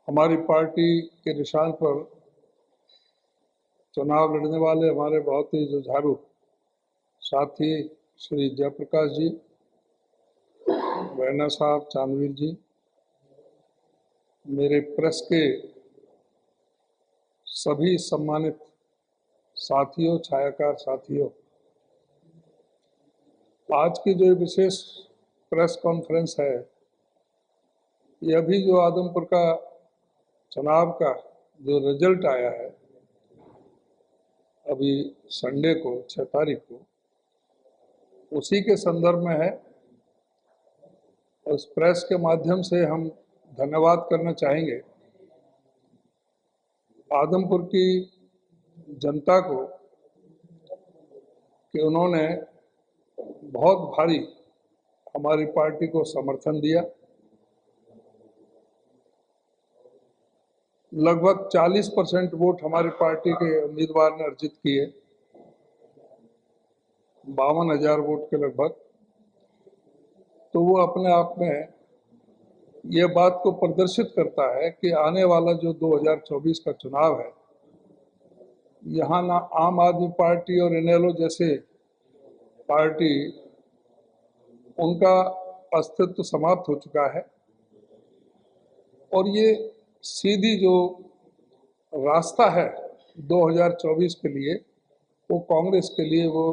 हमारी पार्टी के निशान पर चुनाव लड़ने वाले हमारे बहुत ही जुझारू साथी श्री जयप्रकाश जी, रैना साहब, चांदवीर जी, मेरे प्रेस के सभी सम्मानित साथियों, छायाकार साथियों, आज की जो विशेष प्रेस कॉन्फ्रेंस है, यह भी जो आदमपुर का चुनाव का जो रिजल्ट आया है अभी संडे को 6 तारीख को, उसी के संदर्भ में है। उस प्रेस के माध्यम से हम धन्यवाद करना चाहेंगे आदमपुर की जनता को कि उन्होंने बहुत भारी हमारी पार्टी को समर्थन दिया। लगभग 40% वोट हमारी पार्टी के उम्मीदवार ने अर्जित किए, 52,000 वोट के लगभग। तो वो अपने आप में ये बात को प्रदर्शित करता है कि आने वाला जो 2024 का चुनाव है, यहाँ ना आम आदमी पार्टी और इनेलो जैसे पार्टी, उनका अस्तित्व समाप्त हो चुका है और ये सीधी जो रास्ता है 2024 के लिए, वो कांग्रेस के लिए वो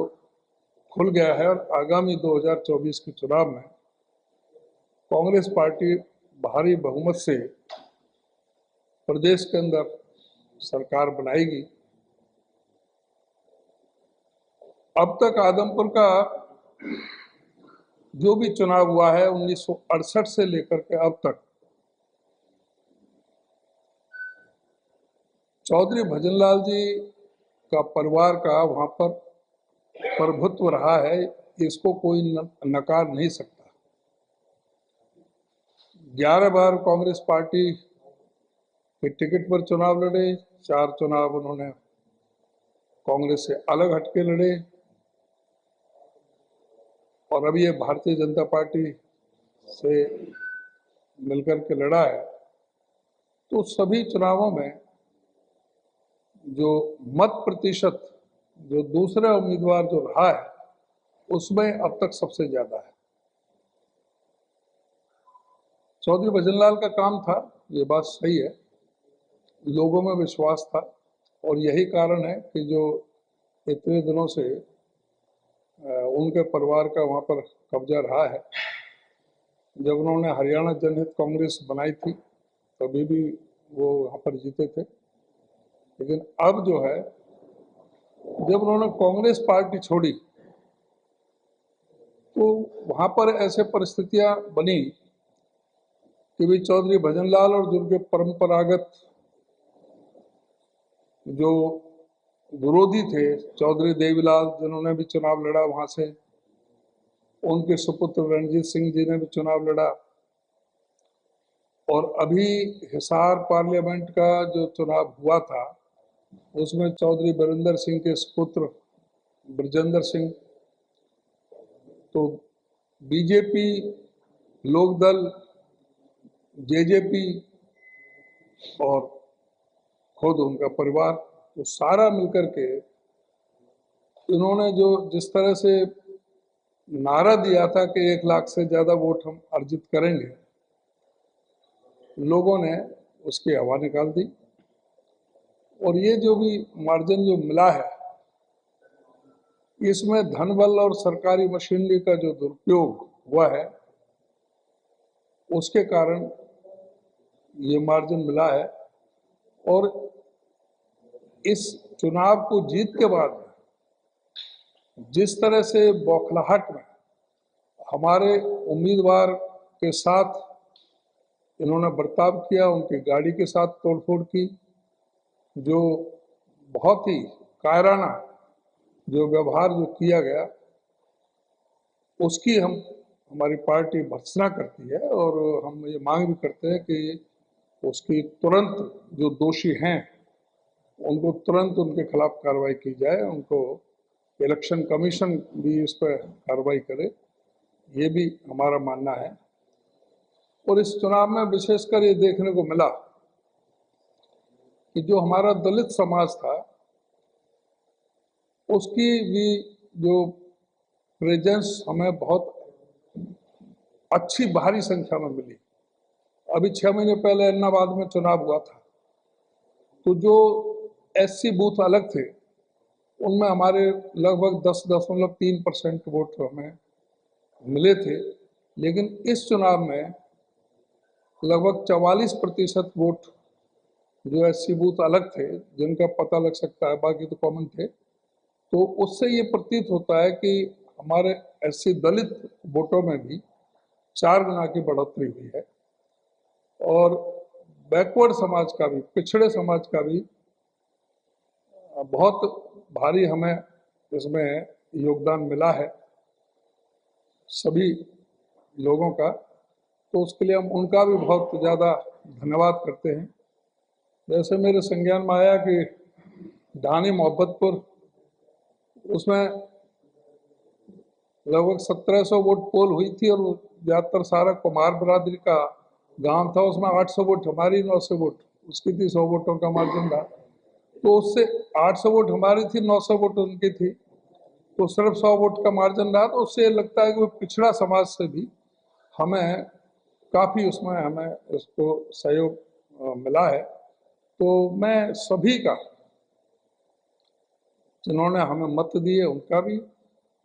खुल गया है। और आगामी 2024 के चुनाव में कांग्रेस पार्टी भारी बहुमत से प्रदेश के अंदर सरकार बनाएगी। अब तक आदमपुर का जो भी चुनाव हुआ है 1968 से लेकर के अब तक, चौधरी भजनलाल जी का परिवार का वहां पर प्रभुत्व रहा है, इसको कोई नकार नहीं सकता। 11 बार कांग्रेस पार्टी के टिकट पर चुनाव लड़े, 4 चुनाव उन्होंने कांग्रेस से अलग हटके लड़े और अभी ये भारतीय जनता पार्टी से मिलकर के लड़ा है। तो सभी चुनावों में जो मत प्रतिशत जो दूसरा उम्मीदवार जो रहा है, उसमें अब तक सबसे ज्यादा है। चौधरी भजनलाल का काम था, ये बात सही है, लोगों में विश्वास था और यही कारण है कि जो इतने दिनों से उनके परिवार का वहाँ पर कब्जा रहा है। जब उन्होंने हरियाणा जनहित कांग्रेस बनाई थी तभी भी वो वहाँ पर जीते थे, लेकिन अब जो है जब उन्होंने कांग्रेस पार्टी छोड़ी तो वहाँ पर ऐसे परिस्थितियां बनी कि भी चौधरी भजनलाल और जिनके परंपरागत जो विरोधी थे, चौधरी देवीलाल जिन्होंने भी चुनाव लड़ा वहां से, उनके सुपुत्र रणजीत सिंह जी ने भी चुनाव लड़ा और अभी हिसार पार्लियामेंट का जो चुनाव हुआ था उसमें चौधरी बरिंदर सिंह के सुपुत्र ब्रजेंद्र सिंह, तो बीजेपी, लोकदल, जेजेपी और खुद उनका परिवार, तो सारा मिलकर के इन्होंने जो जिस तरह से नारा दिया था कि 1 लाख से ज्यादा वोट हम अर्जित करेंगे, लोगों ने उसकी हवा निकाल दी और ये जो भी मार्जिन जो मिला है, इसमें धन बल और सरकारी मशीनरी का जो दुरुपयोग हुआ है, उसके कारण ये मार्जिन मिला है। और इस चुनाव को जीत के बाद जिस तरह से बौखलाहट में हमारे उम्मीदवार के साथ इन्होंने बर्ताव किया, उनकी गाड़ी के साथ तोड़फोड़ की, जो बहुत ही कायराना जो व्यवहार जो किया गया, उसकी हमारी पार्टी भर्त्सना करती है और हम ये मांग भी करते हैं कि उसकी तुरंत जो दोषी हैं उनको तुरंत उनके खिलाफ कार्रवाई की जाए, उनको इलेक्शन कमीशन भी इस पर कार्रवाई करे, ये भी हमारा मानना है। और इस चुनाव में विशेषकर ये देखने को मिला कि जो हमारा दलित समाज था उसकी भी जो प्रेजेंस हमें बहुत अच्छी भारी संख्या में मिली। अभी 6 महीने पहले इलाहाबाद में चुनाव हुआ था, तो जो एससी बूथ अलग थे उनमें हमारे लगभग 10.3% वोट हमें मिले थे, लेकिन इस चुनाव में लगभग 44% वोट जो एससी बूथ अलग थे, जिनका पता लग सकता है, बाकी तो कॉमन थे, तो उससे ये प्रतीत होता है कि हमारे एससी दलित वोटों में भी 4 गुना की बढ़ोतरी हुई है और बैकवर्ड समाज का भी, पिछड़े समाज का भी बहुत भारी हमें इसमें योगदान मिला है सभी लोगों का, तो उसके लिए हम उनका भी बहुत ज़्यादा धन्यवाद करते हैं। जैसे मेरे संज्ञान में आया कि ढानी मोहब्बतपुर, उसमें लगभग 1700 वोट पोल हुई थी और ज़्यादातर सारा कुमार बरादरी का गांव था, उसमें 800 वोट हमारी, 900 वोट उसकी थी, 100 वोटों का मार्जिन था, तो उससे 800 वोट हमारी थी, 900 वोट उनकी थी, तो सिर्फ 100 वोट का मार्जिन रहा। तो उससे लगता है कि वो पिछड़ा समाज से भी हमें काफ़ी उसमें हमें इसको सहयोग मिला है। तो मैं सभी का, जिन्होंने हमें मत दिए उनका भी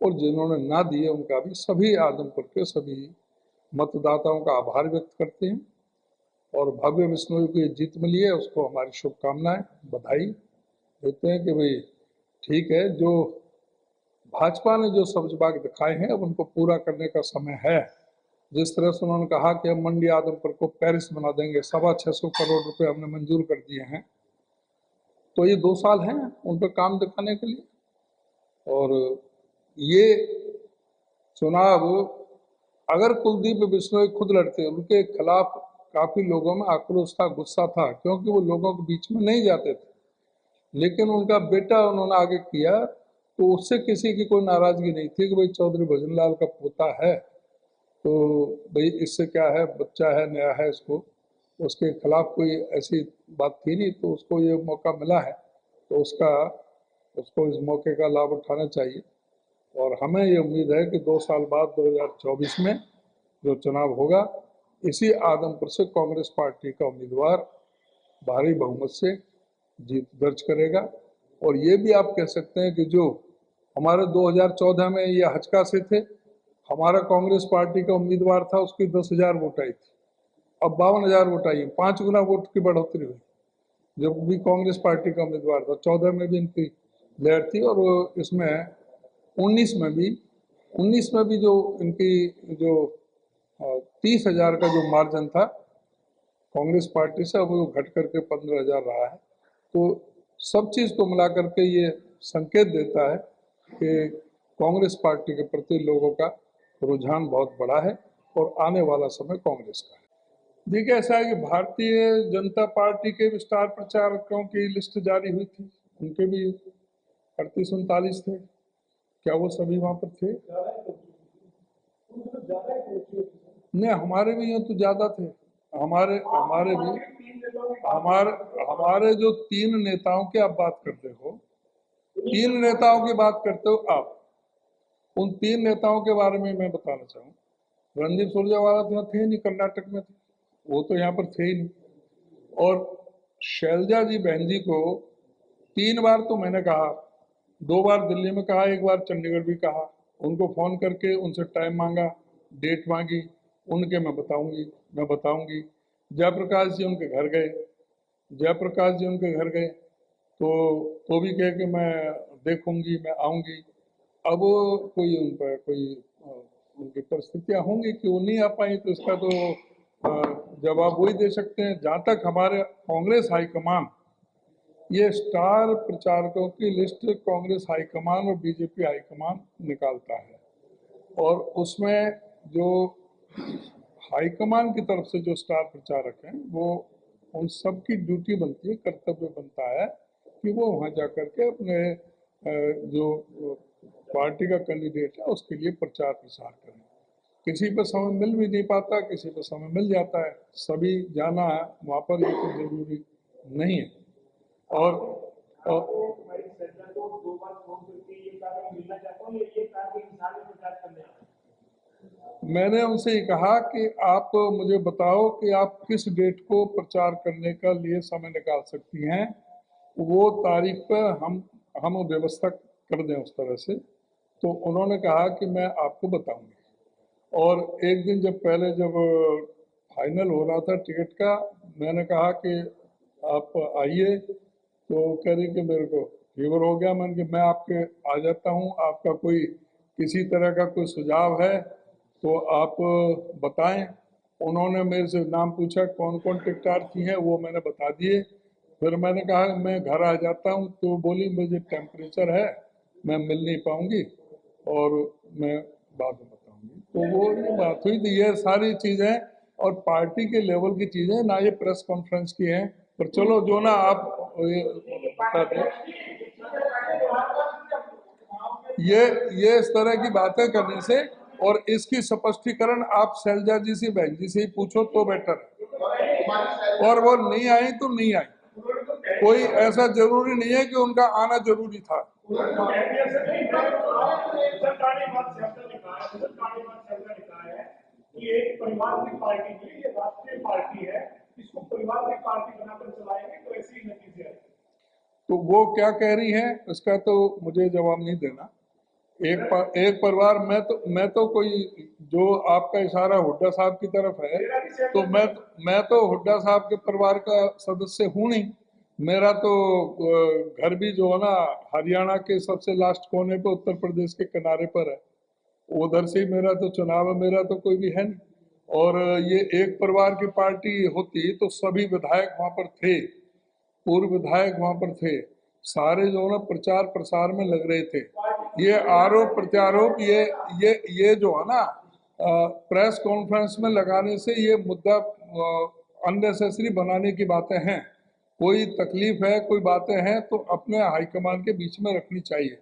और जिन्होंने ना दिए उनका भी, सभी आदमपुर के सभी मतदाताओं का आभार व्यक्त करते हैं और भव्य विश्नोई को ये जीत मिली है उसको हमारी शुभकामनाएं, बधाई देते हैं कि भाई ठीक है, जो भाजपा ने जो सब्ज बाग दिखाए हैं अब उनको पूरा करने का समय है। जिस तरह से उन्होंने कहा कि हम मंडी आदमपुर को पेरिस बना देंगे, 625 करोड़ रुपए हमने मंजूर कर दिए हैं, तो ये 2 साल हैं उन पर काम दिखाने के लिए। और ये चुनाव अगर कुलदीप बिश्नोई खुद लड़ते, उनके खिलाफ काफ़ी लोगों में आक्रोश था, गुस्सा था, क्योंकि वो लोगों के बीच में नहीं जाते थे, लेकिन उनका बेटा उन्होंने आगे किया, तो उससे किसी की कोई नाराज़गी नहीं थी कि भाई चौधरी भजनलाल का पोता है, तो भाई इससे क्या है, बच्चा है, नया है, इसको उसके खिलाफ कोई ऐसी बात थी नहीं, तो उसको ये मौका मिला है तो उसको इस मौके का लाभ उठाना चाहिए। और हमें ये उम्मीद है कि 2 साल बाद 2024 में जो चुनाव होगा, इसी आदमपुर से कांग्रेस पार्टी का उम्मीदवार भारी बहुमत से जीत दर्ज करेगा। और ये भी आप कह सकते हैं कि जो हमारे 2014 में ये हचका से थे, हमारा कांग्रेस पार्टी का उम्मीदवार था, उसकी 10,000 वोट आई थी, अब 52,000 वोट आई है, 5 गुना वोट की बढ़ोतरी हुई। जब भी कांग्रेस पार्टी का उम्मीदवार था, 14 में भी इनकी लहर थी और इसमें 19 में भी जो इनकी जो 30,000 का जो मार्जिन था कांग्रेस पार्टी से, अब वो घट करके 15,000 रहा है। तो सब चीज़ को मिला करके ये संकेत देता है कि कांग्रेस पार्टी के प्रति लोगों का रुझान बहुत बड़ा है और आने वाला समय कांग्रेस का है। देखिए, ऐसा है कि भारतीय जनता पार्टी के भी स्टार प्रचारकों की लिस्ट जारी हुई थी, उनके भी 38-39 थे। क्या वो सभी वहां पर थे? नहीं, हमारे भी यहाँ तो ज्यादा थे। हमारे हमारे भी हमारे हमारे जो 3 नेताओं की आप बात करते हो, 3 नेताओं की बात करते हो आप, उन 3 नेताओं के बारे में मैं बताना चाहूँ। रणदीप सुरजेवाला तो यहाँ थे नहीं, कर्नाटक में थे, वो तो यहाँ पर थे ही नहीं। और शैलजा जी बहन जी को 3 बार तो मैंने कहा, 2 बार दिल्ली में कहा, 1 बार चंडीगढ़ भी कहा, उनको फ़ोन करके उनसे टाइम मांगा, डेट मांगी, उनके मैं बताऊंगी। जयप्रकाश जी उनके घर गए, जयप्रकाश जी उनके घर गए, तो भी कहे कि मैं देखूंगी, मैं आऊंगी। अब कोई उन पर कोई उनकी परिस्थितियां होंगी कि वो नहीं आ पाई, तो इसका तो जवाब वही दे सकते हैं। जहाँ तक हमारे कांग्रेस हाईकमान, ये स्टार प्रचारकों की लिस्ट कांग्रेस हाईकमान और बीजेपी हाईकमान निकालता है, और उसमें जो हाईकमान की तरफ से जो स्टार प्रचारक हैं, वो उन सब की ड्यूटी बनती है, कर्तव्य बनता है कि वो वहाँ जा कर के अपने जो पार्टी का कैंडिडेट है उसके लिए प्रचार प्रसार करें। किसी पर समय मिल भी नहीं पाता, किसी पर समय मिल जाता है, सभी जाना है वहाँ पर ये तो जरूरी नहीं है। और मैंने उनसे ये कहा कि आप मुझे बताओ कि आप किस डेट को प्रचार करने का लिए समय निकाल सकती हैं, वो तारीख पर हम व्यवस्था कर दें उस तरह से। तो उन्होंने कहा कि मैं आपको बताऊंगी। और एक दिन जब फाइनल हो रहा था टिकट का, मैंने कहा कि आप आइए, तो कह रही कि मेरे को फीवर हो गया। मैंने कि मैं आपके आ जाता हूँ, आपका कोई किसी तरह का कोई सुझाव है तो आप बताएं। उन्होंने मेरे से नाम पूछा कौन कौन टिकटार्थी हैं, वो मैंने बता दिए। फिर मैंने कहा मैं घर आ जाता हूँ, तो बोली मुझे टेम्परेचर है, मैं मिल नहीं पाऊंगी और मैं बाद में बताऊंगी। तो वो ये बात हुई थी। ये सारी चीज़ें और पार्टी के लेवल की चीज़ें ना, ये प्रेस कॉन्फ्रेंस की हैं। पर चलो जो ना आप बता दें, ये इस तरह की बातें करने से और इसकी स्पष्टीकरण आप शैलजा जी से, बहन जी से ही पूछो तो बेटर है। और वो नहीं आई तो नहीं आई, कोई ऐसा जरूरी नहीं है कि उनका आना जरूरी था। एक परिवार की पार्टी है, ये राष्ट्रीय पार्टी है, इसको परिवार की पार्टी बनाकर चलाएंगे तो ऐसे ही नतीजे आएंगे। तो वो क्या कह रही है उसका तो मुझे जवाब नहीं देना। एक परिवार, मैं तो कोई, जो आपका इशारा हुड्डा साहब की तरफ है, तो मैं तो हुड्डा साहब के परिवार का सदस्य हूँ नहीं। मेरा तो घर भी जो है ना हरियाणा के सबसे लास्ट कोने पे उत्तर प्रदेश के किनारे पर है, उधर से ही मेरा तो चुनाव है, मेरा तो कोई भी है नहीं। और ये एक परिवार की पार्टी होती तो सभी विधायक वहां पर थे, पूर्व विधायक वहां पर थे, सारे जो है ना प्रचार प्रसार में लग रहे थे। ये आरोप प्रत्यारोप, ये जो है ना प्रेस कॉन्फ्रेंस में लगाने से ये मुद्दा अननेसेसरी बनाने की बातें हैं। कोई तकलीफ है, कोई बातें हैं तो अपने हाईकमान के बीच में रखनी चाहिए।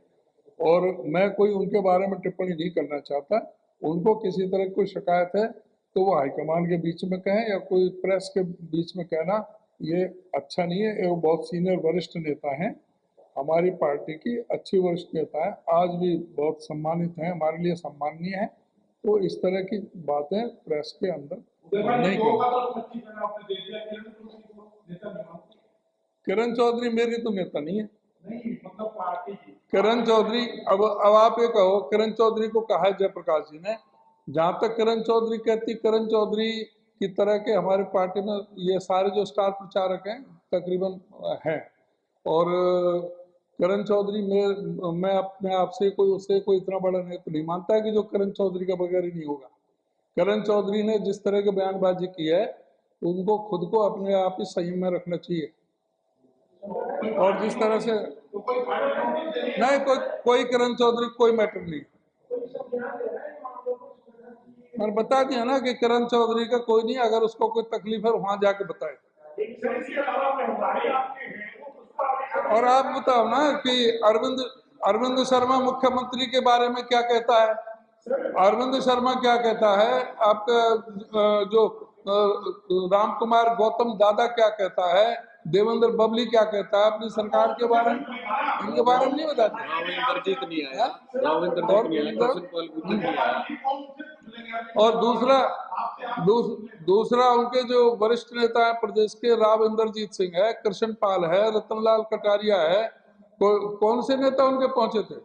और मैं कोई उनके बारे में टिप्पणी नहीं करना चाहता। उनको किसी तरह कोई शिकायत है तो वो हाईकमान के बीच में कहें, या कोई प्रेस के बीच में कहना ये अच्छा नहीं है। वो बहुत सीनियर वरिष्ठ नेता हैं, हमारी पार्टी की अच्छी वरिष्ठ नेता है, आज भी बहुत सम्मानित हैं, हमारे लिए सम्माननीय है। तो इस तरह की बातें प्रेस के अंदर नहीं करनी। किरण चौधरी मेरी तो नेता नहीं है। किरण चौधरी, अब आप ये कहो, किरण चौधरी को कहा है जयप्रकाश जी ने, जहां तक किरण चौधरी कहती, किरण चौधरी की तरह के हमारे पार्टी में ये सारे जो स्टार प्रचारक हैं तकरीबन हैं। और किरण चौधरी मैं अपने आप से उससे कोई इतना बड़ा नेता नहीं मानता है कि जो किरण चौधरी का बगैर ही नहीं होगा। किरण चौधरी ने जिस तरह की बयानबाजी की है, उनको खुद को अपने आप ही संयम में रखना चाहिए। और जिस तरह से नहीं, कोई किरण चौधरी कोई मैटर नहीं। मैंने बता दिया ना कि किरण चौधरी का कोई नहीं, अगर उसको कोई तकलीफ है वहां जाके बताए। और आप बताओ ना कि अरविंद शर्मा मुख्यमंत्री के बारे में क्या कहता है। अरविंद शर्मा क्या कहता है, आपका जो राम कुमार गौतम दादा क्या कहता है, देवेंद्र बबली क्या कहता है अपनी सरकार के बारे में, इनके बारे में नहीं बताते। और दूसरा उनके जो वरिष्ठ नेता है प्रदेश के, राव इंद्रजीत सिंह है, कृष्ण पाल है, रतनलाल कटारिया है, कौन से नेता उनके पहुंचे थे।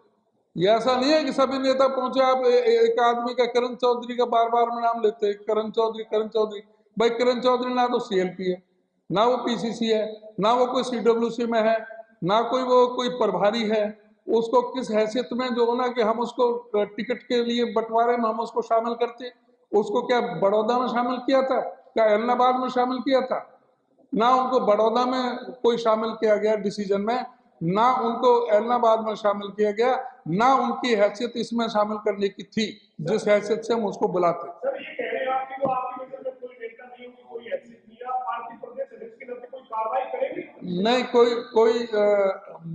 ये ऐसा नहीं है कि सभी नेता पहुंचे। आप एक आदमी का, किरण चौधरी का बार बार नाम लेते हैं, किरण चौधरी। भाई किरण चौधरी ना तो सीएलपी है, ना वो पीसीसी है, ना वो कोई सीडब्ल्यूसी में है, ना वो कोई प्रभारी है। उसको किस हैसियत में जो ना कि हम उसको टिकट के लिए बंटवारे में हम उसको शामिल करते। उसको क्या बड़ौदा में शामिल किया था, क्या इलाहाबाद में शामिल किया था? ना उनको बड़ौदा में कोई शामिल किया गया डिसीजन में, ना उनको इलाहाबाद में शामिल किया गया, ना उनकी हैसियत इसमें शामिल करने की थी जिस हैसियत से हम उसको बुलाते। नहीं, कोई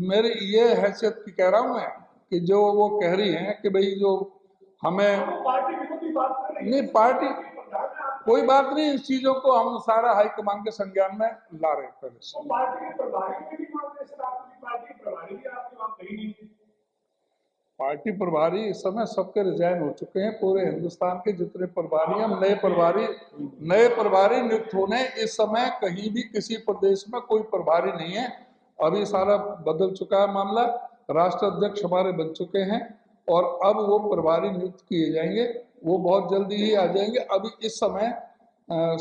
मेरी ये हैसियत की कह रहा हूं मैं कि जो वो कह रही हैं कि भाई जो हमें नहीं, पार्टी कोई बात नहीं, इस चीजों को हम सारा हाईकमान के संज्ञान में ला रहे हैं पहले से। पार्टी प्रभारी इस समय सबके रिजाइन हो चुके हैं। पूरे हिंदुस्तान के जितने प्रभारी हैं, नए प्रभारी नियुक्त होने। इस समय कहीं भी किसी प्रदेश में कोई प्रभारी नहीं है। अभी सारा बदल चुका है मामला। राष्ट्र अध्यक्ष हमारे बन चुके हैं और अब वो प्रभारी नियुक्त किए जाएंगे। वो बहुत जल्दी ही आ जाएंगे। अभी इस समय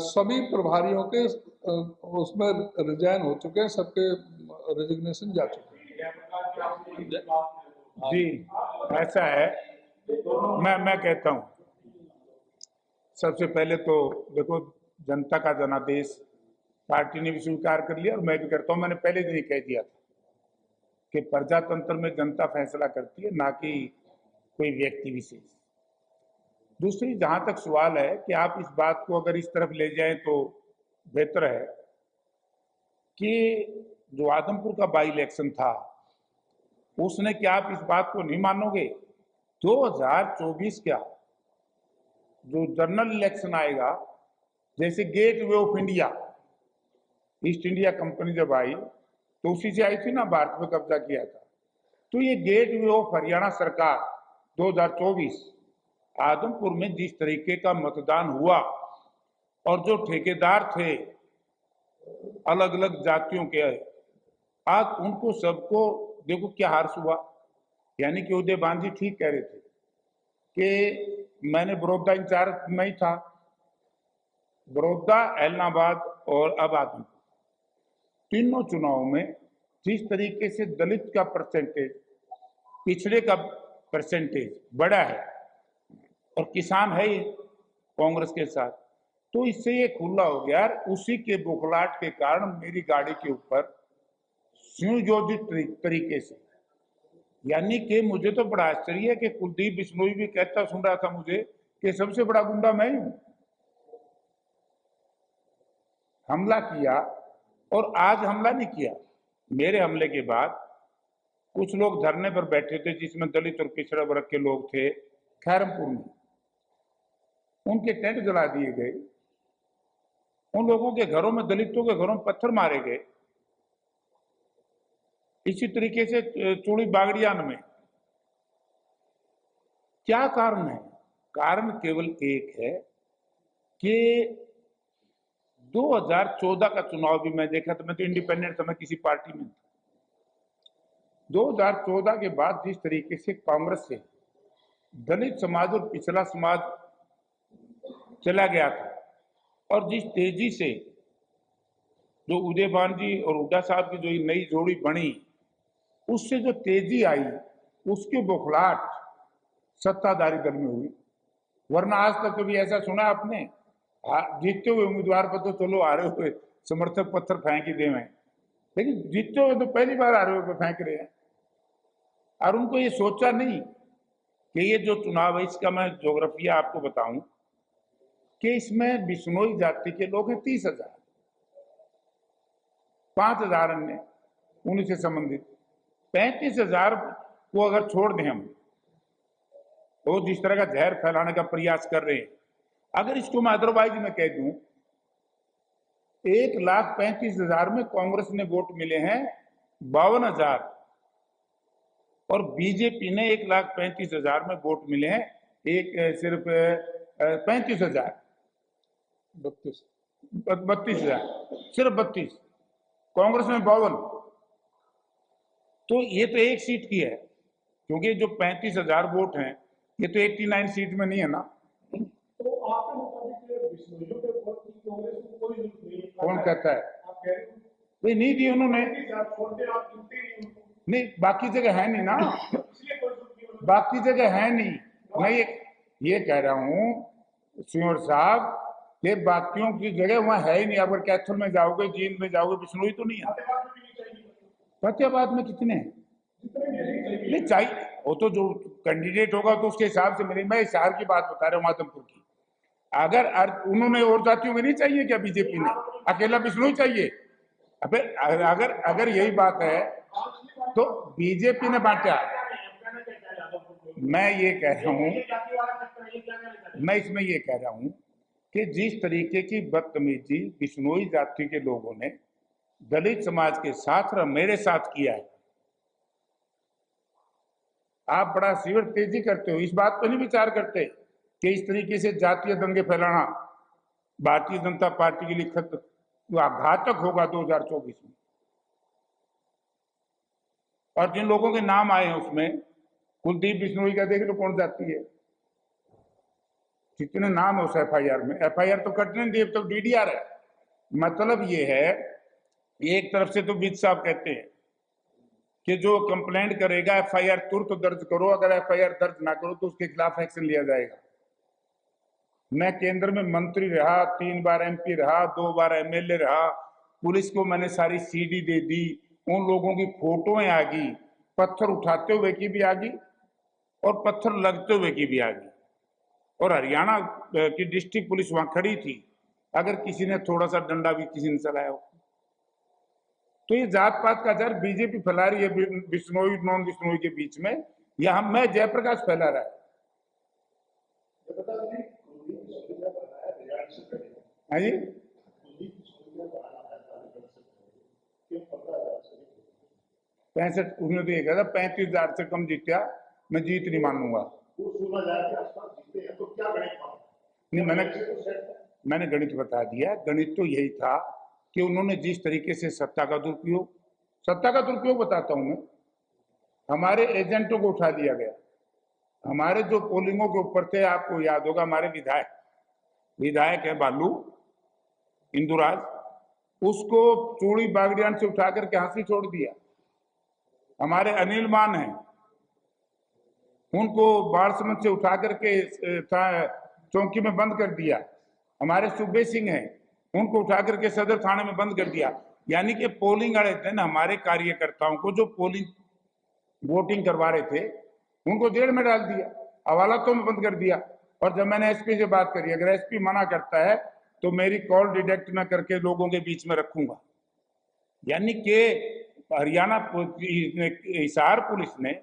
सभी प्रभारियों के उसमें रिजाइन हो चुके हैं, सबके रेजिग्नेशन जा चुके हैं। जी, ऐसा है। मैं कहता हूँ, सबसे पहले तो देखो, जनता का जनादेश पार्टी ने भी स्वीकार कर लिया और मैं भी करता हूँ। मैंने पहले दिन ही कह दिया था कि प्रजातंत्र में जनता फैसला करती है, ना कि कोई व्यक्ति विशेष। दूसरी, जहां तक सवाल है कि आप इस बात को अगर इस तरफ ले जाएं तो बेहतर है कि जो आदमपुर का बाई इलेक्शन था उसने, क्या आप इस बात को नहीं मानोगे, 2024 क्या जो जनरल इलेक्शन आएगा, जैसे gateway of India, East India Company जब आई तो उसी से आई थी ना, भारत में कब्जा किया था। तो ये गेट वे ऑफ हरियाणा सरकार 2024 आदमपुर में जिस तरीके का मतदान हुआ और जो ठेकेदार थे अलग अलग जातियों के, आज उनको सबको देखो क्या हर्ष हुआ। यानी कि उदय भान जी ठीक कह रहे थे कि मैंने बड़ौदा इंचार्ज में ही था, बड़ौदा, एलनाबाद और अब आदमपुर, तीनों चुनाव में जिस तरीके से दलित का परसेंटेज, पिछड़े का परसेंटेज बढ़ा है और किसान है ही कांग्रेस के साथ, तो इससे ये खुला हो गया। उसी के बुखलाहट के कारण मेरी गाड़ी के ऊपर सुयोजित तरीके से, यानी कि मुझे तो बड़ा आश्चर्य है कि कुलदीप बिश्नोई भी कहता सुन रहा था मुझे कि सबसे बड़ा गुंडा मैं ही हूं, हमला किया। और आज हमला नहीं किया, मेरे हमले के बाद कुछ लोग धरने पर बैठे थे जिसमें दलित और पिछड़ा वर्ग के लोग थे खैरमपुर में, उनके टेंट जला दिए गए, उन लोगों के घरों में, दलितों के घरों में पत्थर मारे गए। इसी तरीके से चूड़ी बागड़ियान में। क्या कारण है? कारण केवल एक है कि 2014 का चुनाव भी मैं देखा, तो मैं तो इंडिपेंडेंट था, मैं किसी पार्टी में था। 2014 के बाद जिस तरीके से कांग्रेस से दलित समाज और पिछड़ा समाज चला गया था और जिस तेजी से जो उदय भान जी और हुड्डा साहब की जो नई जोड़ी बनी, उससे जो तेजी आई, उसकी बौखलाहट सत्ताधारी दल में हुई। वरना आज तक कभी ऐसा सुना आपने? जीतते हुए उम्मीदवार पर तो चलो हारे हुए समर्थक पत्थर फेंक ही दे हैं, लेकिन जीतते हुए तो पहली बार हारे हुए पे फेंक रहे हैं। और उनको ये सोचा नहीं कि ये जो चुनाव है, इसका मैं ज्योग्राफिया आपको बताऊं कि इसमें बिश्नोई जाति के लोग हैं 30,000, 5,000 अन्य उन्हीं से संबंधित, 35,000 को अगर छोड़ दें हम, तो जिस तरह का जहर फैलाने का प्रयास कर रहे हैं, अगर इसको मैं अदरवाइज में कह दूं, 1,35,000 में कांग्रेस ने वोट मिले हैं 52,000 और बीजेपी ने 1,35,000 में वोट मिले हैं सिर्फ 35,000, 32,000, सिर्फ 32, कांग्रेस में 52। तो ये तो एक सीट की है, क्योंकि जो 35,000 वोट हैं ये तो 89 सीट में नहीं है ना। तो आपके मुताबिक बिश्नोइयों के वोट की कांग्रेस को कोई जरूरत नहीं है? कौन कहता है? आप कह रहे हो नहीं दी उन्होंने, नहीं बाकी जगह है नहीं ना, बाकी जगह है नहीं। मैं ये कह रहा हूँ सिंह साहब, ये बाकियों की जगह वहां है ही नहीं। अगर कैथल में जाओगे, जींद में जाओगे, बिश्नोई तो नहीं है। फतेहाबाद में कितने हैं? नहीं चाहिए, वो तो जो कैंडिडेट होगा तो उसके हिसाब से मेरी, मैं शहर की बात बता रहा हूँ आदमपुर की। अगर उन्होंने और जातियों में नहीं चाहिए क्या? बीजेपी ने अकेला बिश्नोई चाहिए? अगर यही बात है तो बीजेपी ने बांटा। मैं ये कह रहा हूं, मैं इसमें ये कह रहा हूं कि जिस तरीके की बदतमीजी बिश्नोई जाति के लोगों ने दलित समाज के साथ और मेरे साथ किया है। आप बड़ा सीवर तेजी करते हो, इस बात पर नहीं विचार करते कि इस तरीके से जातीय दंगे फैलाना भारतीय जनता पार्टी के लिए घातक होगा 2024 में। और जिन लोगों के नाम आए हैं उसमें कुलदीप बिश्नोई का देख लो कौन जाती है, कितने नाम है उस एफआईआर में। एफआईआर तो कटने नहीं दी, अब तक डीडीआर है। मतलब ये है, एक तरफ से तो विज साहब कहते हैं कि जो कंप्लेंट करेगा एफआईआर तुरंत दर्ज करो, अगर एफआईआर दर्ज ना करो तो उसके खिलाफ एक्शन लिया जाएगा। मैं केंद्र में मंत्री रहा, 3 बार एमपी रहा, 2 बार एमएलए रहा, पुलिस को मैंने सारी सीडी दे दी, उन लोगों की फोटोएं आ गई, पत्थर उठाते हुए की भी आ गई और पत्थर लगते हुए की भी आ गई। और हरियाणा की डिस्ट्रिक्ट पुलिस वहां खड़ी थी, अगर किसी ने थोड़ा सा डंडा भी किसी ने चलाया हो। तो ये जात पात का जहर बीजेपी फैला रही है बिश्नोई नॉन बिश्नोई के बीच में, या हम मैं जयप्रकाश फैला रहा है। हाँ जी, 65 उसने तो ये कहा था 35,000 से कम जीता मैं जीत नहीं मानूंगा। नहीं, मैंने गणित बता दिया। गणित तो यही था कि उन्होंने जिस तरीके से सत्ता का दुरुपयोग बताता हूं मैं, हमारे एजेंटों को उठा दिया गया। हमारे जो पोलिंगों के ऊपर थे, आपको याद होगा, हमारे विधायक है बालू इंदुराज, उसको चूड़ी बागड़ियान से उठा करके हंसी छोड़ दिया। हमारे अनिल मान है, उनको बाड़समंद से उठा करके चौकी में बंद कर दिया। हमारे सुबे सिंह हैं, उनको उठा करके सदर थाने में बंद कर दिया। यानी कि पोलिंग वाले दिन हमारे कार्यकर्ताओं को जो वोटिंग करवा रहे थे उनको जेल में डाल दिया, हवालातों में बंद कर दिया। और जब मैंने एसपी से बात करी, अगर एसपी मना करता है तो मेरी कॉल डिटेक्ट न करके लोगों के बीच में रखूंगा। यानी कि हरियाणा हिसार पुलिस ने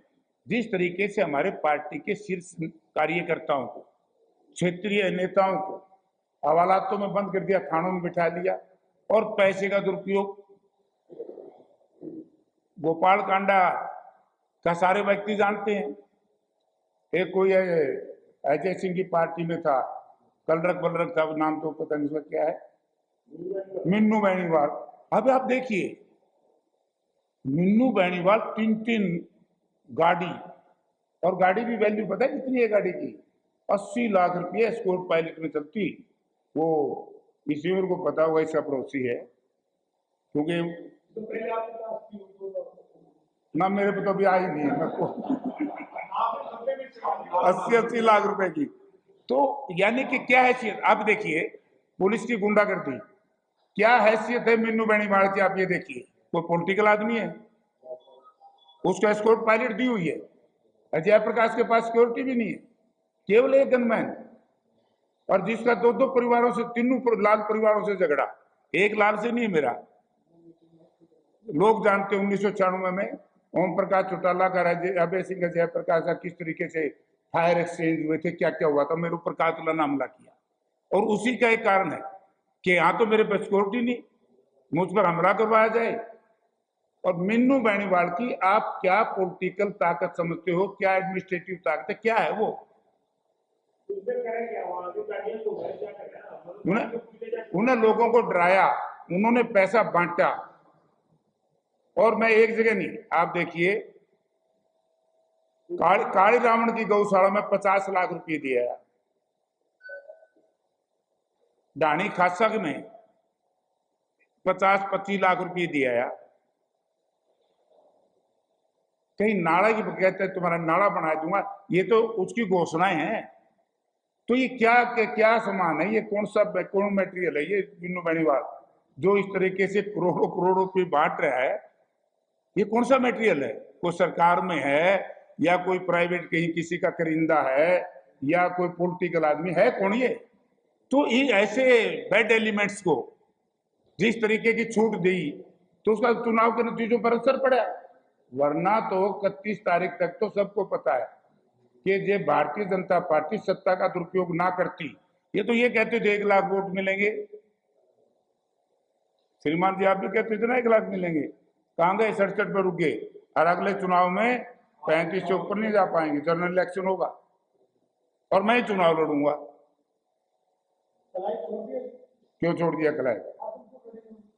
जिस तरीके से हमारे पार्टी के शीर्ष कार्यकर्ताओं को, क्षेत्रीय नेताओं को हवालातों में बंद कर दिया, थानों में बिठा दिया, और पैसे का दुरुपयोग, गोपाल कांडा का सारे व्यक्ति जानते हैं। एक कोई अजय सिंह की पार्टी में था, कलरक बलरक था, नाम तो पता नहीं उसका क्या है, मिन्नू बेनीवाल। अब आप देखिए, मिन्नू बेनीवाल 3 गाड़ी, और गाड़ी भी वैल्यू पता है कितनी है गाड़ी की? 80 लाख रुपये स्कोर पायलट में चलती। वो ईश्वर को पता होगा, इसका पड़ोसी है, क्योंकि ना मेरे पे तो अभी आई नहीं है, मेरे को 80 लाख रुपए की। तो यानी कि क्या हैसियत, आप देखिए पुलिस की गुंडागर्दी, क्या हैसियत है मिन्नू बेनीवाल की, आप ये देखिए। कोई पॉलिटिकल आदमी है, उसको एस्कॉर्ट पायलट दी हुई है। अजय प्रकाश के पास सिक्योरिटी भी नहीं है, केवल एक गनमैन, और जिसका 2 परिवारों से, 3 लाल परिवारों से झगड़ा। एक लाल से नहीं है मेरा, लोग जानते हैं 1996 में ओम प्रकाश चौटाला का अभय सिंह जयप्रकाश का किस तरीके से फायर एक्सचेंज हुए थे, क्या क्या हुआ था, मेरे ऊपर कातिलाना ने हमला किया। और उसी का एक कारण है कि यहाँ तो मेरे पास सिक्योरिटी नहीं, मुझ पर हमला करवाया जाए। और मिन्नू बेनीवाल की आप क्या पॉलिटिकल ताकत समझते हो, क्या एडमिनिस्ट्रेटिव ताकत है, क्या है वो? उन्हें लोगों को डराया, उन्होंने पैसा बांटा। और मैं एक जगह नहीं, आप देखिए काली रावण की गौशाला में 50 लाख रुपए दिया है, डाणी खासा में 50-25 लाख रुपए दिया है। कहीं नाला की कहते हैं तुम्हारा नाला बना दूंगा, ये तो उसकी घोषणाएं हैं। तो ये क्या सामान है, ये कौन मटेरियल है ये मिन्नू बेनीवाल जो इस तरीके से करोड़ों करोड़ों रुपये बांट रहा है? ये कौन सा मटेरियल है? कोई सरकार में है, या कोई प्राइवेट कहीं किसी का करिंदा है, या कोई पॉलिटिकल आदमी है, कौन ये? तो ये ऐसे बैड एलिमेंट्स को जिस तरीके की छूट दी तो उसका चुनाव के नतीजों पर असर पड़ा। वरना तो 31 तारीख तक तो सबको पता है कि जे भारतीय जनता पार्टी सत्ता का दुरुपयोग ना करती, ये तो ये कहते थे 1 लाख वोट मिलेंगे, श्रीमान जी आप भी कहते इतना 1 लाख मिलेंगे, कहाँ गए? 67 पे रुक गए, और अगले चुनाव में 35 से ऊपर नहीं जा पाएंगे, जनरल इलेक्शन होगा और मैं ही चुनाव लड़ूंगा। कलाई छोड़ दिए, क्यों छोड़ दिया कलायत?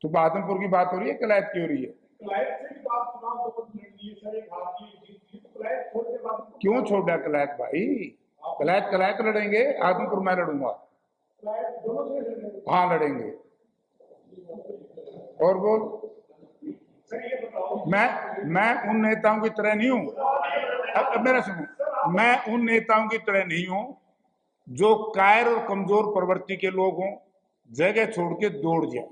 तो आदमपुर की बात हो रही है, कलायत की हो रही है? कलाई से भी बात चुनाव को लड़ लिए सर, एक हाथी जीत ली, तो कलाई छोड़ के बाद क्यों छोड़ दिया कलायत भाई? कलायत कलायत लड़ेंगे, आदमपुर मैं लड़ूंगा। कलाई दोनों से लड़ेंगे। हाँ लड़ेंगे। और बोल, सर ये बताओ, मैं उन नेताओं की तरह नहीं हूं। अब मेरा सुनो, मैं उन नेताओं की तरह नहीं हूं जो कायर और कमजोर प्रवृत्ति के लोग हों, जगह छोड़ के दौड़ जाए।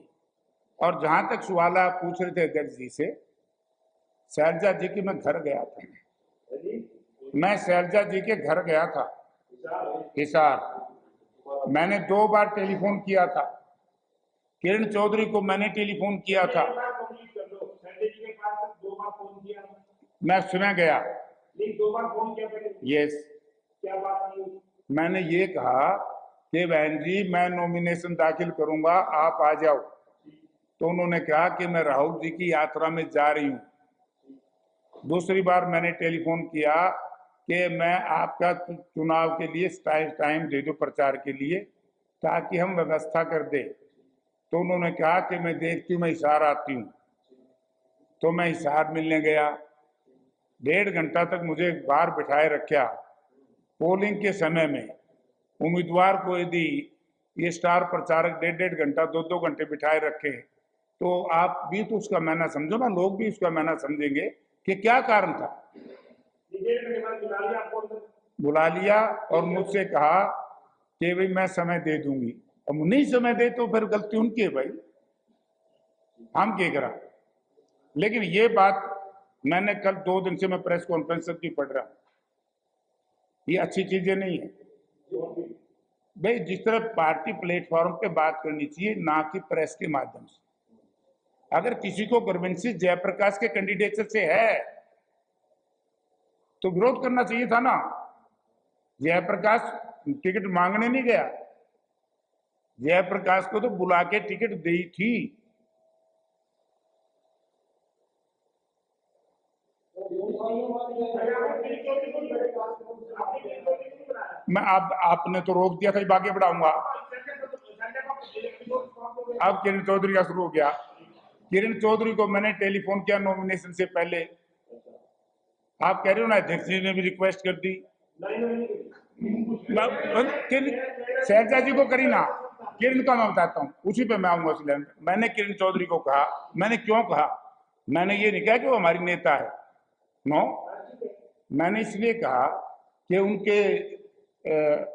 और जहां तक सवाल आप पूछ रहे थे अध्यक्ष जी से, शैलजा जी के मैं घर गया था, मैं शैलजा जी के घर गया था हिसार। मैंने 2 बार टेलीफोन किया था, किरण चौधरी को मैंने टेलीफोन किया था, मैं स्वयं गया। 2 बार फोन किया पहले, यस, क्या बात नहीं? मैंने ये कहा कि बहन जी मैं नॉमिनेशन दाखिल करूंगा, आप आ जाओ। तो उन्होंने कहा कि मैं राहुल जी की यात्रा में जा रही हूं। दूसरी बार मैंने टेलीफोन किया कि मैं आपका चुनाव के लिए टाइम दे दो प्रचार के लिए, ताकि हम व्यवस्था कर दे। तो उन्होंने कहा कि मैं देखती हूँ, मैं हिसार आती हूँ। तो मैं हिसार मिलने गया, 1.5 घंटा तक मुझे बाहर बिठाए रखा। पोलिंग के समय में उम्मीदवार को यदि ये स्टार प्रचारक 1.5 घंटा 2 घंटे बिठाए रखे, तो आप भी तो उसका मायना समझो ना, लोग भी उसका मायना समझेंगे कि क्या कारण था। बुला लिया और मुझसे कहा कि भाई मैं समय दे दूंगी। अब नहीं समय दे तो फिर गलती उनकी है भाई, हम क्या करा। लेकिन ये बात मैंने कल 2 दिन से मैं प्रेस कॉन्फ्रेंस की पढ़ रहा हूं, ये अच्छी चीजें नहीं है भाई। जिस तरह पार्टी प्लेटफॉर्म पे बात करनी चाहिए, ना कि प्रेस के माध्यम से। अगर किसी को ग्रवेंसी जयप्रकाश के कैंडिडेट से है तो विरोध करना चाहिए था ना। जयप्रकाश टिकट मांगने नहीं गया, जयप्रकाश को तो बुला के टिकट दी थी। मैं आपने तो रोक दिया था, आगे बढ़ाऊंगा। अब किरण चौधरी का शुरू हो गया। किरण चौधरी को मैंने टेलीफोन किया नॉमिनेशन से पहले। आप कह रहे हो ना अध्यक्ष जी ने भी रिक्वेस्ट कर दी, शैलजा जी को करी ना, किरण का मैं बताता हूँ, उसी पे मैं आऊंगा। इसलिए मैंने किरण चौधरी को कहा, मैंने क्यों कहा, मैंने ये नहीं कहा कि वो हमारी नेता है, नो। मैंने इसलिए कहा कि उनके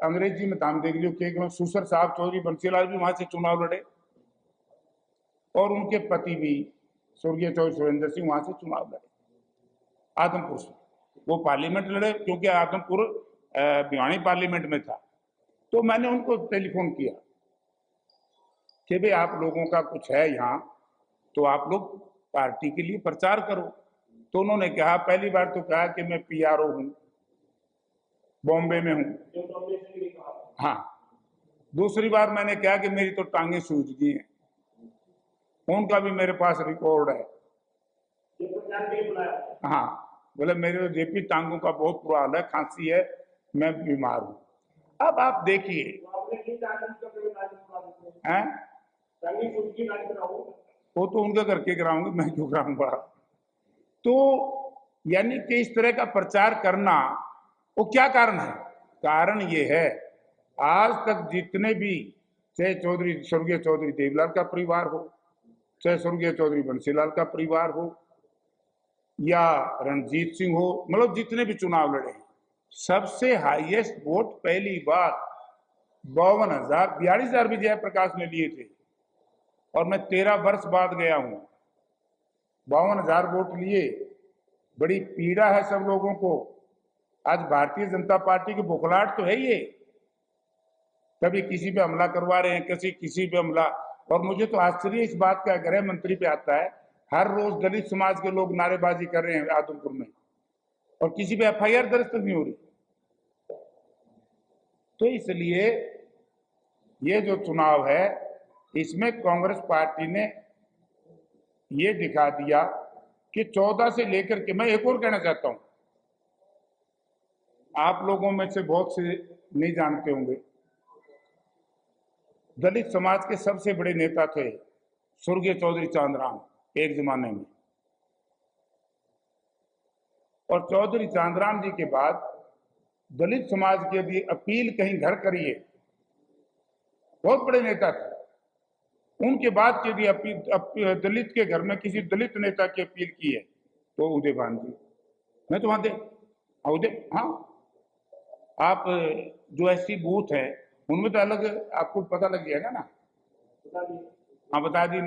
अंग्रेजी में नाम देख लो कि सुसर साहब चौधरी बंसीलाल भी वहां से चुनाव लड़े, और उनके पति भी स्वर्गीय चौधरी सुरेंद्र सिंह वहां से चुनाव लड़े आदमपुर से। वो पार्लियामेंट लड़े क्योंकि आदमपुर भिवानी पार्लियामेंट में था। तो मैंने उनको टेलीफोन किया कि भाई आप लोगों का कुछ है यहाँ, तो आप लोग पार्टी के लिए प्रचार करो। तो उन्होंने कहा, पहली बार तो कहा कि मैं PRO हूँ, बॉम्बे में हूँ। हाँ, दूसरी बार मैंने कहा कि मेरी तो टांगे सूज गई हैं, उनका भी मेरे पास रिकॉर्ड है। हाँ, बोले मेरे तो जेपी टांगों का बहुत बुरा हाल है, खांसी है, मैं बीमार हूँ। अब आप देखिए हैं, वो तो उनका करके कराऊंगे, मैं क्यों कराऊंगा। तो यानी कि इस तरह का प्रचार करना, वो क्या कारण है? कारण ये है, आज तक जितने भी, चाहे चौधरी स्वर्गीय चौधरी देवलाल का परिवार हो, चाहे स्वर्गीय चौधरी बंसीलाल का परिवार हो, या रणजीत सिंह हो, मतलब जितने भी चुनाव लड़े, सबसे हाईएस्ट वोट पहली बार 52,000 42,000 भी जयप्रकाश ने लिए थे, और मैं 13 वर्ष बाद गया हूं। 52,000 वोट लिए, बड़ी पीड़ा है सब लोगों को। आज भारतीय जनता पार्टी की बुखलाहट तो है ये, कभी किसी पे हमला करवा रहे हैं, किसी पे हमला। और मुझे तो आश्चर्य इस बात का, गृह मंत्री पे आता है, हर रोज दलित समाज के लोग नारेबाजी कर रहे हैं आदमपुर में, और किसी पे FIR दर्ज तक नहीं हो रही। तो इसलिए ये जो चुनाव है, इसमें कांग्रेस पार्टी ने ये दिखा दिया कि 14 से लेकर के, मैं एक और कहना चाहता हूं, आप लोगों में से बहुत से नहीं जानते होंगे, दलित समाज के सबसे बड़े नेता थे स्वर्गीय चौधरी चांदराम एक जमाने में, और चौधरी चांदराम जी के बाद दलित समाज की यदि अपील कहीं घर करिए, बहुत बड़े नेता थे, उनके बाद यदि दलित के घर में किसी दलित नेता की अपील की है तो उदय भान जी, मैं तो वहां दे उदय, हाँ, आप जो ऐसी बूथ है उनमें तो अलग आपको पता लग जाएगा ना, हाँ बता दी।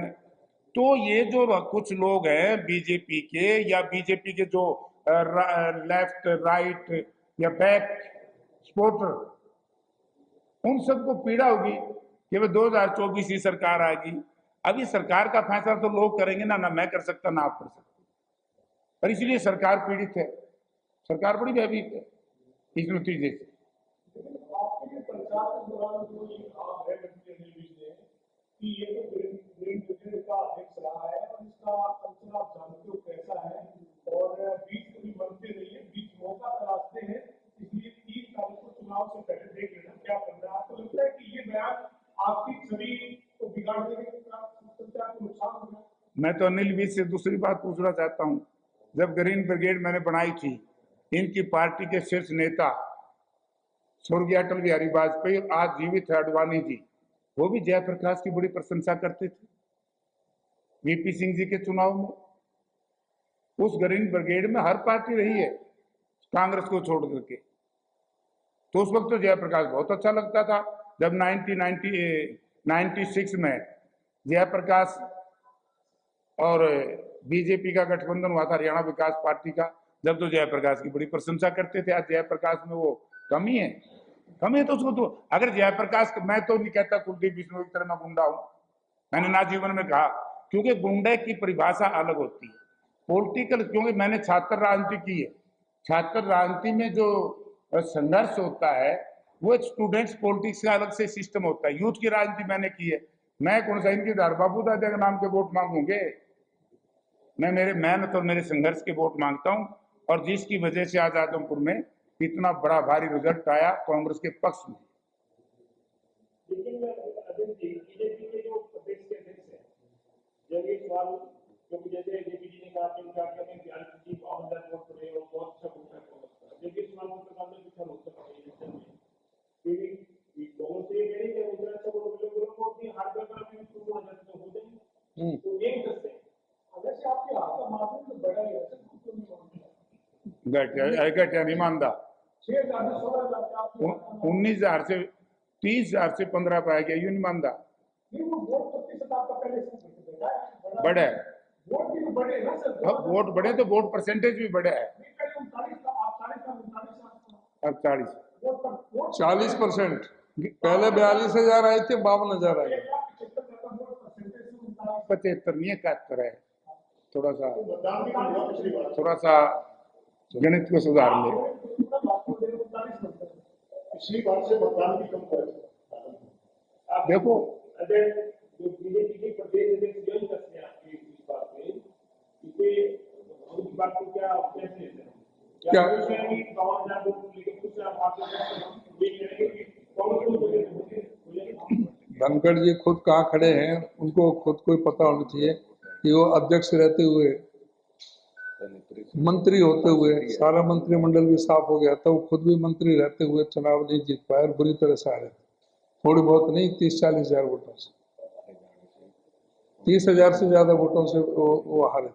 तो ये जो कुछ लोग हैं बीजेपी के, या बीजेपी के जो लेफ्ट राइट या बैक सपोर्टर, उन सबको पीड़ा होगी कि वे 2024 की सरकार आएगी। अभी सरकार का फैसला तो लोग करेंगे ना, मैं कर सकता ना आप कर सकते, और इसलिए सरकार पीड़ित है, सरकार बड़ी भयभीत है इस नतीजे से। आपके प्रचार के दौरान जो ये कहा है मंत्री अनिल विज ने कि ये तो ग्रीन ब्रिगेड का अध्यक्ष रहा है और इसका कल्चर आप जानते हो कैसा है, और बीच कभी बनते नहीं है, बीच मौका तलाशते हैं, इसलिए 3 तारीख को चुनाव से पहले देख लेना क्या करना है। आपको लगता है कि ये बयान आपकी छवि को बिगाड़ देने का नुकसान होगा? मैं तो अनिल विज से दूसरी बात पूछना चाहता हूं, जब ग्रीन ब्रिगेड मैंने बनाई थी, इनकी पार्टी के शीर्ष नेता स्वर्गीय अटल बिहारी वाजपेयी, आज जीवित है अडवाणी जी, वो भी जयप्रकाश की बड़ी प्रशंसा करते थे वीपी सिंह जी के चुनाव में। उस ग्रीन ब्रिगेड में हर पार्टी रही है कांग्रेस को छोड़ करके, तो उस वक्त तो जयप्रकाश बहुत अच्छा लगता था। जब 1996 में जयप्रकाश और बीजेपी का गठबंधन हुआ था हरियाणा विकास पार्टी का, जब तो जयप्रकाश की बड़ी प्रशंसा करते थे। आज जयप्रकाश में वो कमी है तो उसको तो, अगर जयप्रकाश, मैं तो नहीं कहता कुलदीप बिश्नोई की तरह मैं गुंडा हूं, मैंने ना जीवन में कहा, क्योंकि गुंडे की परिभाषा अलग होती है पॉलिटिकल, क्योंकि मैंने छात्र राजनीति की है। छात्र राजनीति में जो संघर्ष होता है वो एक स्टूडेंट्स पॉलिटिक्स का अलग से सिस्टम होता है। यूथ की राजनीति मैंने की है, मैं कौन सा इनके बाबू दादा के नाम के वोट मांगूंगे? मैं तो मेरे संघर्ष के वोट मांगता हूं, और जिसकी वजह से आज आदमपुर में इतना बड़ा भारी रिजल्ट आया कांग्रेस के पक्ष में। लेकिन बीजेपी के जो प्रदेश के अध्यक्ष हैं, जब ये सवाल, क्योंकि जैसे जेपी जी ने कहा कि उनका कहते हैं 52,000 वोट पड़े और बहुत अच्छा वोट है कांग्रेस का, जब ये सवाल उनके सामने पूछा लोकसभा इलेक्शन में कि कांग्रेस ये कह रही है कि उनका अच्छा वोट मिले, लोगों को हर जगह में शुरू हो जाते हो जाएंगे, तो एक दस है अगर से आपके हाथ का मार्जिन तो बड़ा ही है, घटिया नहीं मानता, 6,000 से 16,000 19,000 से 30,000 से 15 पाया गया, यूं नहीं मानता, नहीं वो वोट प्रतिशत आपका पहले से बड़ा है। वोट भी तो बढ़े ना सर, अब वोट बढ़े तो वोट परसेंटेज भी बढ़ा है, अब 40 40%, पहले 42,000 आए थे, 52,000 आए। 75 नहीं है, 71 है। थोड़ा सा गणित को सुधार ले। पिछली बार से मतदान भी कम हुआ। देखो जो बीजेपी के प्रदेश अध्यक्ष यही करते हैं आपकी इस बात में, इसे उस बात को क्या कैसे लेते हैं? क्या धनखड़ जी खुद कहाँ खड़े हैं, उनको खुद को ही पता होना चाहिए कि वो अध्यक्ष रहते हुए, मंत्री होते हुए, सारा मंत्रिमंडल भी साफ हो गया था, वो खुद भी मंत्री रहते हुए चुनाव नहीं जीत पाए और बुरी तरह से हारे थे। थोड़ी बहुत नहीं, 30-40 हजार वोटों से, 30,000 से ज्यादा वोटों से वो हारे थे।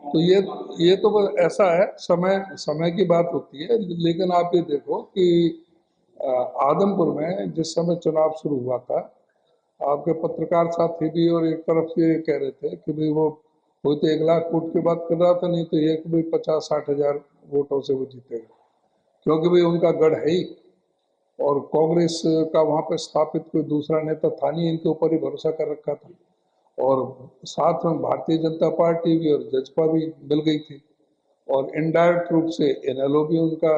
तो ये तो बस ऐसा है, समय की बात होती है। लेकिन आप ये देखो कि आदमपुर में जिस समय चुनाव शुरू हुआ था, आपके पत्रकार साथी भी और एक तरफ से कह रहे थे कि भाई वो तो 1 लाख वोट की बात कर रहा था, नहीं तो एक भी 50-60 हजार वोटों से वो जीतेगा, क्योंकि भाई उनका गढ़ है ही, और कांग्रेस का वहां पे स्थापित कोई दूसरा नेता था नहीं, इनके ऊपर ही भरोसा कर रखा था, और साथ में भारतीय जनता पार्टी भी और जजपा भी मिल गई थी, और इनडायरेक्ट रूप से इनेलो भी उनका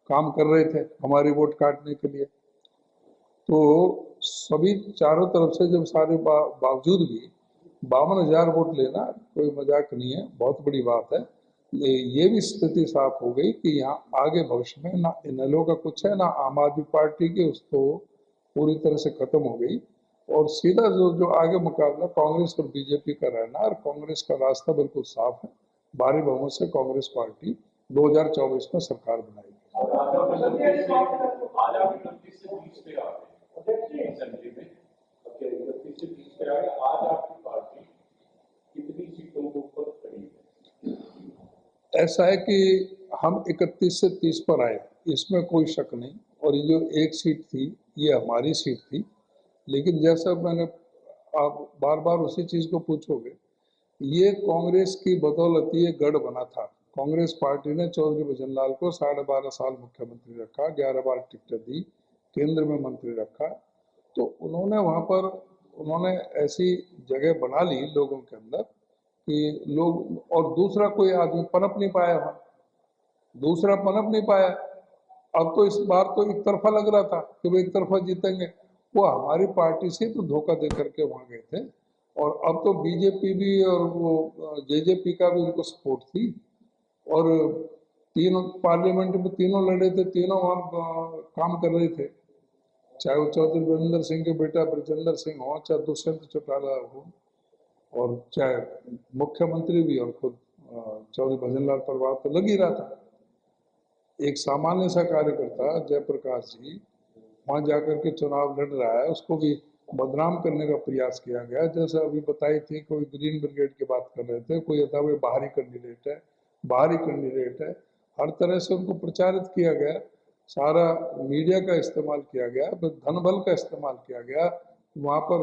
काम कर रहे थे हमारी वोट काटने के लिए। तो सभी चारों तरफ से जब सारे बावजूद भी 52,000 वोट लेना कोई मजाक नहीं है, बहुत बड़ी बात है। ये भी स्थिति साफ हो गई कि यहाँ आगे भविष्य में ना इनेलो का कुछ है ना आम आदमी पार्टी की, उसको पूरी तरह से खत्म हो गई। और सीधा जो आगे मुकाबला कांग्रेस और बीजेपी का रहना, और कांग्रेस का रास्ता बिल्कुल साफ है। भारी बहुमत से कांग्रेस पार्टी 2024 में सरकार बनाएगी। आज आप 31 से 30 पे आ गए असेंबली में, 31 से 30 पे आ गए। आज आपकी पार्टी कितनी सीटों को ऊपर खड़ी है? ऐसा है कि हम 31 से 30 पर आए, इसमें कोई शक नहीं। और ये जो एक सीट थी ये हमारी सीट थी, लेकिन जैसा मैंने, आप बार बार उसी चीज़ को पूछोगे, ये कांग्रेस की बदौलत ये गढ़ बना था। कांग्रेस पार्टी ने चौधरी भजनलाल को 12.5 साल मुख्यमंत्री रखा, 11 बार टिकट दी, केंद्र में मंत्री रखा। तो उन्होंने वहाँ पर उन्होंने ऐसी जगह बना ली लोगों के अंदर कि लोग, और दूसरा कोई आदमी पनप नहीं पाया वहाँ, दूसरा पनप नहीं पाया। अब तो इस बार तो एक तरफा लग रहा था कि भाई एक तरफा जीतेंगे, वो हमारी पार्टी से तो धोखा दे करके वहाँ गए थे। और अब तो बीजेपी भी और वो जेजेपी का भी उनको सपोर्ट थी, और तीनों पार्लियामेंट में तीनों लड़े थे, तीनों वहाँ काम कर रहे थे, चाहे वो चौधरी वीरेंद्र सिंह के बेटा ब्रजेंद्र सिंह हो, चाहे दुष्यंत चौटाला हो, और चाहे मुख्यमंत्री भी, और खुद चौधरी भजनलाल परिवार तो लग ही रहा था। एक सामान्य सा कार्यकर्ता जयप्रकाश जी वहाँ जाकर के चुनाव लड़ रहा है, उसको भी बदनाम करने का प्रयास किया गया। जैसे अभी बताई थी, कोई ग्रीन ब्रिगेड की बात कर रहे थे, कोई था वो बाहरी कैंडिडेट है, बाहरी कैंडिडेट है, हर तरह से उनको प्रचारित किया गया, सारा मीडिया का इस्तेमाल किया गया, धन बल का इस्तेमाल किया गया। वहाँ पर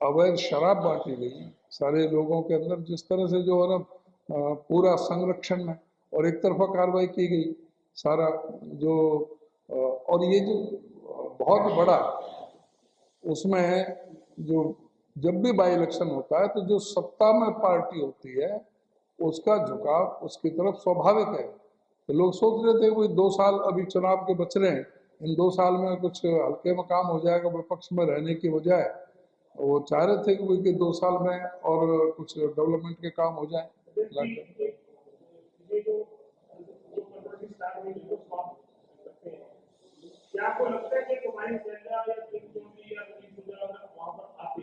अवैध शराब बांटी गई सारे लोगों के अंदर, जिस तरह से जो है ना पूरा संरक्षण में, और एक तरफा कार्रवाई की गई सारा जो, और ये जो बहुत बड़ा उसमें जो, जब भी बाई इलेक्शन होता है तो जो सत्ता में पार्टी होती है उसका झुकाव उसकी तरफ स्वाभाविक है। तो लोग सोच रहे थे कोई 2 साल अभी चुनाव के बच रहे हैं, इन 2 साल में कुछ हल्के में काम हो जाएगा विपक्ष में रहने की बजाय, वो चाह रहे थे कि 2 साल में और कुछ डेवलपमेंट के काम हो जाए। क्या आपको लगता है कि तुम्हारी सेना या टीम या वहां पर आती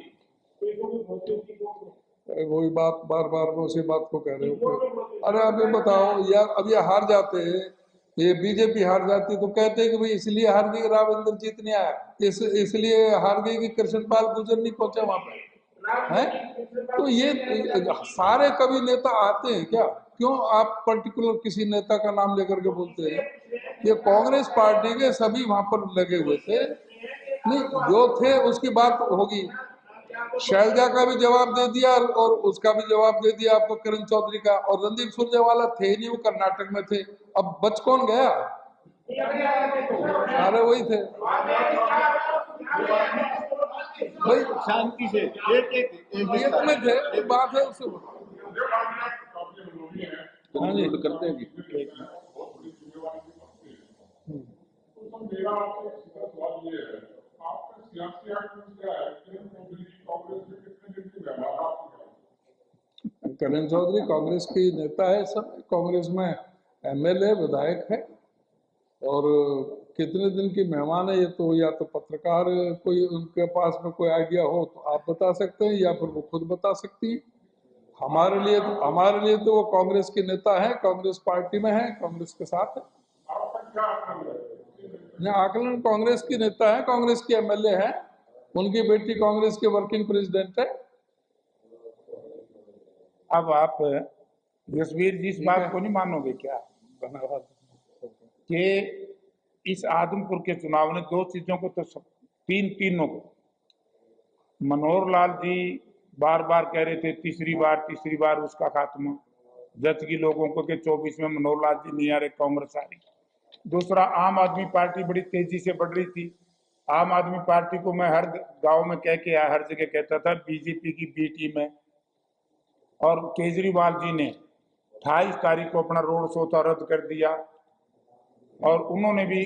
तो इनको भी भर्ती की वही बात बार बार में उसी बात को कह रहे हो। अरे आप ये बताओ यार, अब ये हार जाते, ये बीजेपी हार जाती तो कहते हैं कि भाई इसलिए हार गई राव इंद्रजीत नहीं आया, इसलिए हार गई कि कृष्णपाल गुर्जर नहीं पहुंचा वहां पे है। तो ये सारे कभी नेता आते हैं क्या? क्यों आप पर्टिकुलर किसी नेता का नाम लेकर के बोलते हैं? ये कांग्रेस पार्टी के सभी वहां पर लगे हुए थे, नहीं जो थे उसकी बात होगी। शैलजा का भी जवाब दे दिया और उसका भी जवाब दे दिया आपको किरण चौधरी का, और रणदीप सुरजेवाला थे नहीं, वो कर्नाटक में थे। अब बच कौन गया? सारे वही थे भाई, शांति से एक में थे, एक बात है उससे। हाँ जी, करते हैं जी। मेरा आपसे सीधा सवाल ये है, आपका सियासी आंकलन क्या है? किरण चौधरी कांग्रेस में कितने दिन की व्यवहार आपकी? किरण चौधरी कांग्रेस की नेता है, सब कांग्रेस में एमएलए विधायक है, और कितने दिन की मेहमान है ये तो या तो पत्रकार कोई उनके पास में कोई आइडिया हो तो आप बता सकते हैं, या फिर वो खुद बता सकती है। हमारे लिए तो वो कांग्रेस की नेता है, कांग्रेस पार्टी में है, कांग्रेस के साथ है। आपका क्या आंकलन है? आकलन कांग्रेस की नेता है, कांग्रेस की एमएलए है, उनकी बेटी कांग्रेस के वर्किंग प्रेसिडेंट है। अब आप जसवीर जी इस बात को नहीं मानोगे क्या कि इस आदमपुर के चुनाव ने 2 चीजों को तो तीनों को, मनोहर लाल जी बार बार कह रहे थे तीसरी बार उसका खात्मा, जबकि लोगों को कि 24 में मनोहर लाल जी नहीं आ रहे, कांग्रेस आ रही। दूसरा, आम आदमी पार्टी बड़ी तेजी से बढ़ रही थी। आम आदमी पार्टी को मैं हर गांव में कह के आया, हर जगह कहता था बीजेपी की बी टीम है। और केजरीवाल जी ने 28 तारीख को अपना रोड शो था रद्द कर दिया, और उन्होंने भी,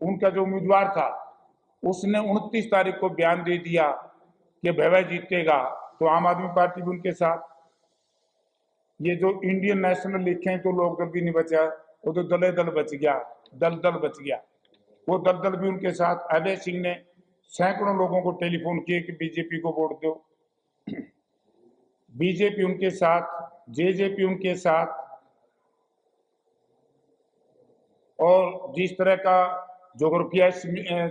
उनका जो उम्मीदवार था उसने 29 तारीख को बयान दे दिया कि भैया जीतेगा, तो आम आदमी पार्टी भी उनके साथ। ये जो इंडियन नेशनल लिखे हैं तो लोक दल भी नहीं बचा, वो तो दल दल बच गया, दल दल बच गया, वो दल दल भी उनके साथ। अभय सिंह ने सैकड़ों लोगों को टेलीफोन किए कि बीजेपी को वोट दो, बीजेपी उनके साथ, जेजेपी उनके साथ। और जिस तरह का जोग्राफिया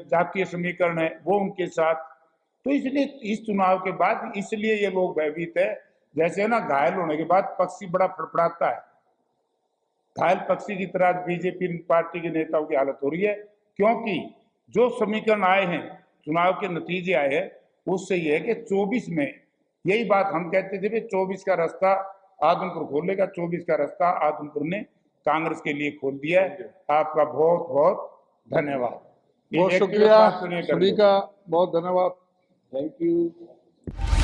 जातीय समीकरण है वो उनके साथ। तो इसलिए इस चुनाव के बाद इसलिए ये लोग भयभीत है, जैसे ना घायल होने के बाद पक्षी बड़ा फड़फड़ाता है, घायल पक्षी की तरह बीजेपी पार्टी के नेताओं की हालत हो रही है। क्योंकि जो समीकरण आए हैं, चुनाव के नतीजे आए हैं, उससे ये है कि 24 में यही बात हम कहते थे, 24 का रास्ता आदमपुर खोलेगा, 24 का रास्ता आदमपुर ने कांग्रेस के लिए खोल दिया है। आपका बहुत बहुत धन्यवाद। बहुत ये शुक्रिया व्यक्तिगत बात सुनिए कर सभी लो। का, बहुत धन्यवाद। Thank you.